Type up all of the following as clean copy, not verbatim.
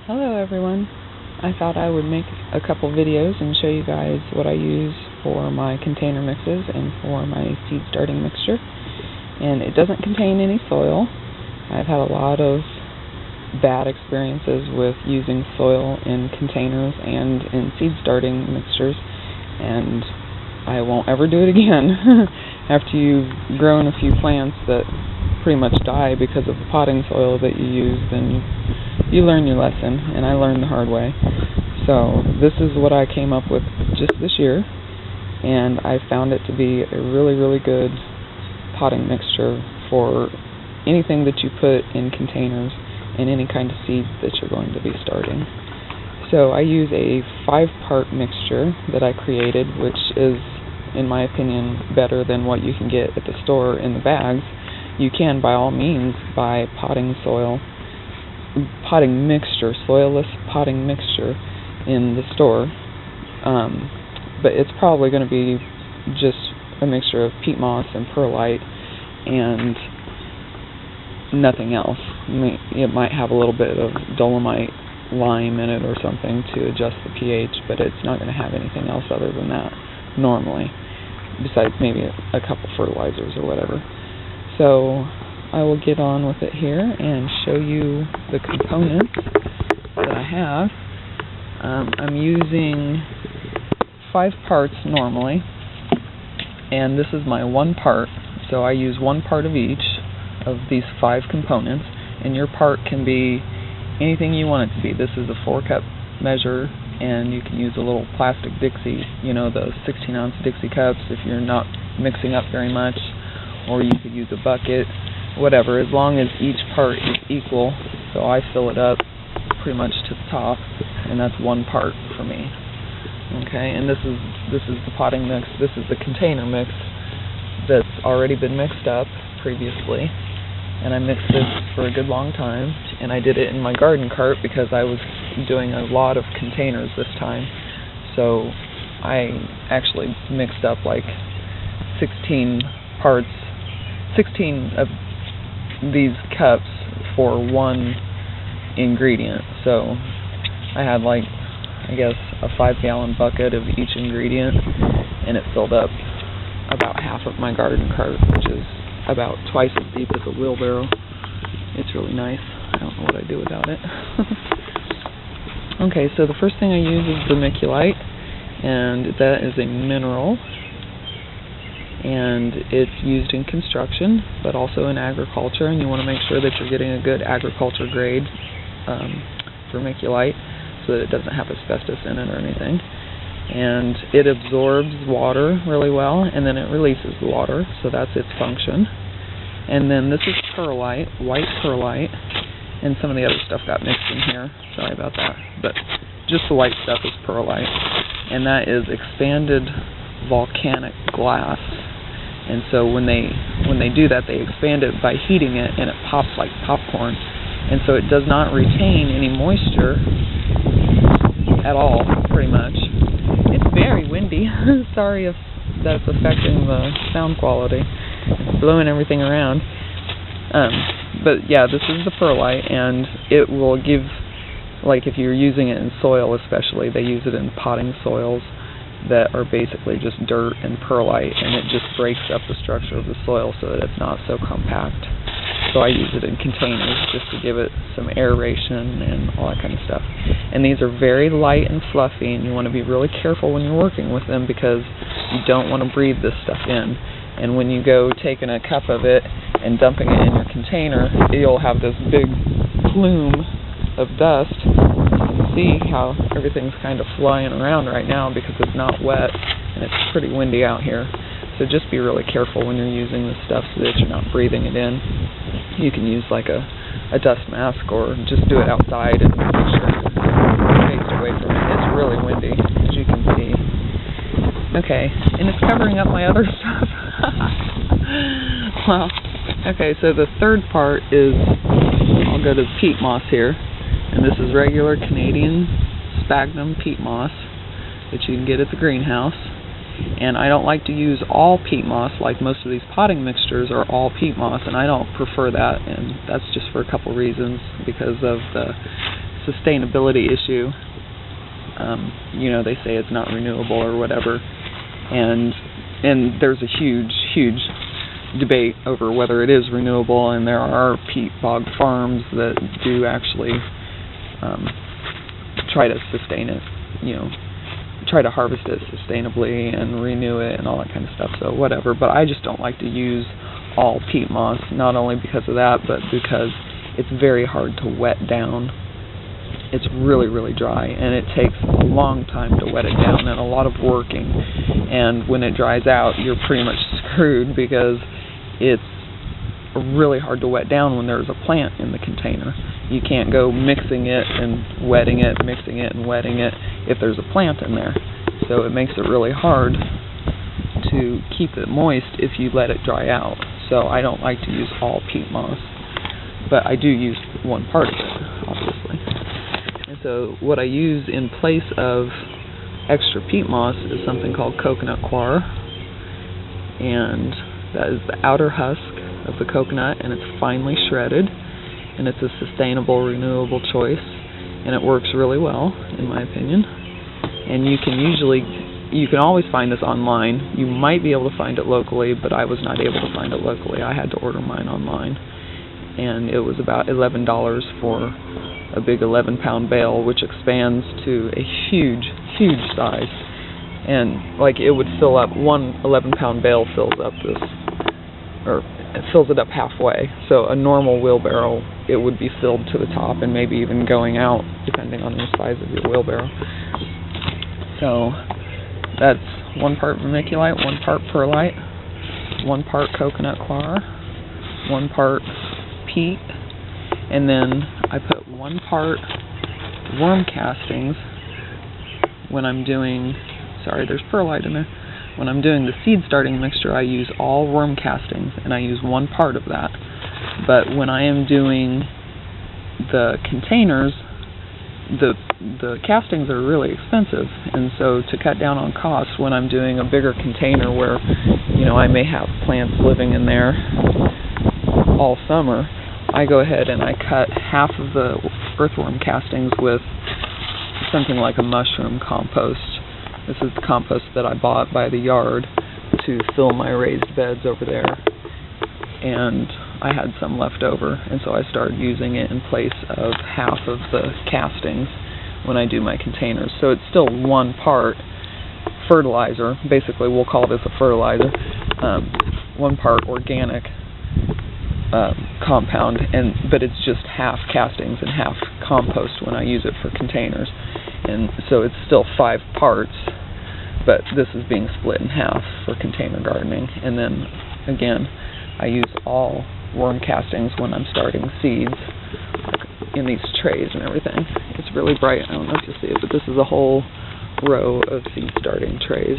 Hello everyone. I thought I would make a couple videos and show you guys what I use for my container mixes and for my seed starting mixture. And it doesn't contain any soil. I've had a lot of bad experiences with using soil in containers and in seed starting mixtures, and I won't ever do it again. After you've grown a few plants that pretty much die because of the potting soil that you use, then you learn your lesson, and I learned the hard way. So this is what I came up with just this year, and I found it to be a really, really good potting mixture for anything that you put in containers and any kind of seeds that you're going to be starting. So I use a 5-part mixture that I created, which is, in my opinion, better than what you can get at the store in the bags. You can, by all means, buy potting mixture, soilless potting mixture in the store, but it's probably going to be just a mixture of peat moss and perlite and nothing else. It might have a little bit of dolomite lime in it or something to adjust the pH, but it's not going to have anything else other than that normally, besides maybe a couple fertilizers or whatever. So I will get on with it here and show you the components that I have. I'm using 5 parts normally, and this is my 1 part. So I use 1 part of each of these 5 components, and your part can be anything you want it to be. This is a 4-cup measure, and you can use a little plastic Dixie, those 16-ounce Dixie cups if you're not mixing up very much, or you could use a bucket, whatever, as long as each part is equal. So I fill it up pretty much to the top, and that's 1 part for me. Okay, and this is the potting mix. This is the container mix that's already been mixed up previously, and I mixed this for a good long time, and I did it in my garden cart because I was doing a lot of containers this time. So I actually mixed up like 16 of these cups for 1 ingredient. So I had I guess a 5-gallon bucket of each ingredient, and it filled up about half of my garden cart, which is about twice as deep as a wheelbarrow. It's really nice. I don't know what I'd do without it. Okay, so the first thing I use is vermiculite, and that is a mineral, and it's used in construction but also in agriculture, and you want to make sure that you're getting a good agriculture grade vermiculite so that it doesn't have asbestos in it or anything. And it absorbs water really well, and then it releases the water, so that's its function. And then this is perlite, white perlite, and some of the other stuff got mixed in here, sorry about that, but just the white stuff is perlite, and that is expanded volcanic glass. And so when they do that, they expand it by heating it, and it pops like popcorn, and so it does not retain any moisture at all, pretty much. It's very windy. Sorry if that's affecting the sound quality. It's blowing everything around. But yeah, this is the perlite, and it will give, if you're using it in soil especially, they use it in potting soils that are basically just dirt and perlite, and it just breaks up the structure of the soil so that it's not so compact. So I use it in containers just to give it some aeration and all that kind of stuff. And these are very light and fluffy, and you want to be really careful when you're working with them because you don't want to breathe this stuff in. And when you go taking a cup of it and dumping it in your container, you'll have this big plume of dust. You can see how everything's kind of flying around right now because it's not wet and it's pretty windy out here. So just be really careful when you're using this stuff so that you're not breathing it in. You can use a dust mask or just do it outside and make sure you're faced away from it. It's really windy, as you can see. Okay, and it's covering up my other stuff. Well, okay, so the 3rd part is, I'll go to peat moss here, and this is regular Canadian sphagnum peat moss that you can get at the greenhouse. And I don't like to use all peat moss like most of these potting mixtures are all peat moss, and I don't prefer that, and that's just for a couple reasons, because of the sustainability issue. You know, they say it's not renewable or whatever, and there's a huge debate over whether it is renewable, and there are peat bog farms that do actually try to sustain it, you know, try to harvest it sustainably and renew it and all that kind of stuff, so whatever. But I just don't like to use all peat moss, not only because of that, but because it's very hard to wet down. It's really dry, and it takes a long time to wet it down and a lot of working, and when it dries out, you're pretty much screwed because it's really hard to wet down when there's a plant in the container. You can't go mixing it and wetting it, mixing it and wetting it if there's a plant in there. So it makes it really hard to keep it moist if you let it dry out. So I don't like to use all peat moss, but I do use one part of it, obviously. And so what I use in place of extra peat moss is something called coconut coir, and that is the outer husk of the coconut, and it's finely shredded, and it's a sustainable, renewable choice, and it works really well, in my opinion. And you can always find this online. You might be able to find it locally, but I was not able to find it locally. I had to order mine online, and it was about $11 for a big 11-pound bale, which expands to a huge size. And like, it would fill up, one 11-pound bale fills up this, or it fills it up halfway. So a normal wheelbarrow, it would be filled to the top and maybe even going out, depending on the size of your wheelbarrow. So that's 1 part vermiculite, 1 part perlite, 1 part coconut coir, 1 part peat, and then I put 1 part worm castings when I'm doing, sorry, there's perlite in there. When I'm doing the seed starting mixture, I use all worm castings, and I use 1 part of that. But when I am doing the containers, the castings are really expensive, and so to cut down on costs, when I'm doing a bigger container where, you know, I may have plants living in there all summer, I go ahead and I cut half of the earthworm castings with something like a mushroom compost. This is the compost that I bought by the yard to fill my raised beds over there, and I had some left over, and so I started using it in place of half of the castings when I do my containers. So it's still 1 part fertilizer. Basically, we'll call this a fertilizer. 1 part organic compound, but it's just half castings and half compost when I use it for containers. And so it's still 5 parts, but this is being split in half for container gardening. And then again, I use all worm castings when I'm starting seeds, like in these trays and everything. It's really bright, I don't know if you see it, but this is a whole row of seed starting trays,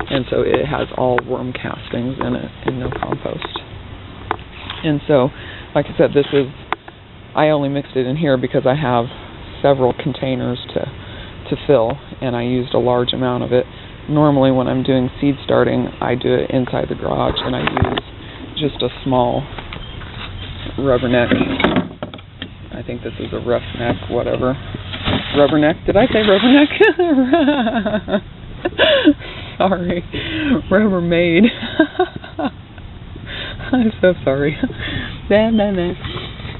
and so it has all worm castings in it and no compost. And so, like I said, I only mixed it in here because I have several containers to fill, and I used a large amount of it. Normally when I'm doing seed starting, I do it inside the garage, and I use just a small rubberneck. I think this is a roughneck, whatever. Rubberneck? Did I say rubberneck? Sorry. Rubbermaid. I'm so sorry.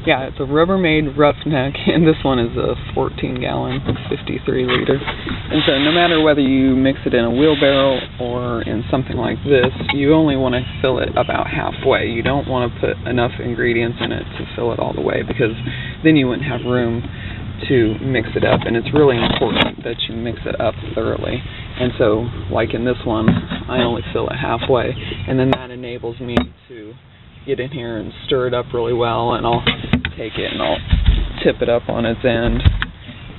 Yeah, it's a Rubbermaid roughneck, and this one is a 14-gallon, 53-liter. And so no matter whether you mix it in a wheelbarrow or in something like this, you only want to fill it about halfway. You don't want to put enough ingredients in it to fill it all the way, because then you wouldn't have room to mix it up, and it's really important that you mix it up thoroughly. And so, like in this one, I only fill it halfway, and then that enables me to get in here and stir it up really well, and I'll take it and I'll tip it up on its end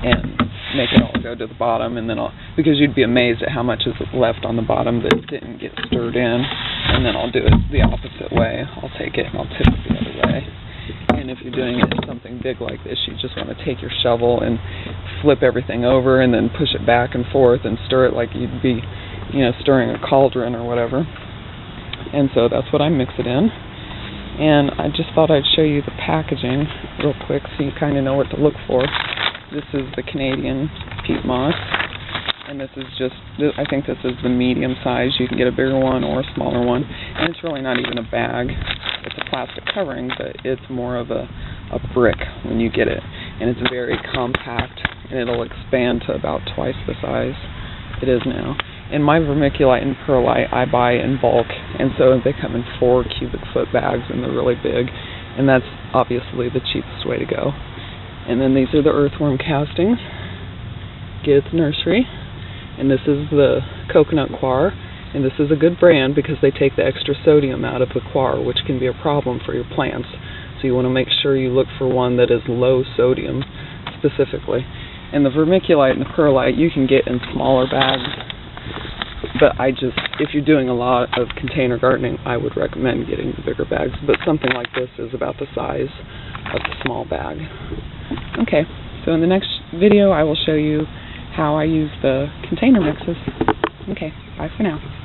and make it all go to the bottom, and then because you'd be amazed at how much is left on the bottom that didn't get stirred in, and then I'll do it the opposite way. I'll take it and I'll tip it the other way. And if you're doing it in something big like this, you just want to take your shovel and flip everything over and then push it back and forth and stir it like you'd be, stirring a cauldron or whatever. And so that's what I mix it in. And I just thought I'd show you the packaging real quick so you kind of know what to look for. This is the Canadian peat moss, and this is just, I think this is the medium size. You can get a bigger one or a smaller one, and it's really not even a bag. It's a plastic covering, but it's more of a brick when you get it, and it's very compact, and it'll expand to about twice the size it is now. And my vermiculite and perlite I buy in bulk, and so they come in 4 cubic foot bags, and they're really big, and that's obviously the cheapest way to go. And then these are the earthworm castings. Get at the nursery. And this is the coconut coir, and this is a good brand because they take the extra sodium out of the coir, which can be a problem for your plants. So you want to make sure you look for one that is low sodium specifically. And the vermiculite and the perlite you can get in smaller bags, but if you're doing a lot of container gardening, I would recommend getting the bigger bags, but something like this is about the size of the small bag. Okay, so in the next video I will show you how I use the container mixes. Okay, bye for now.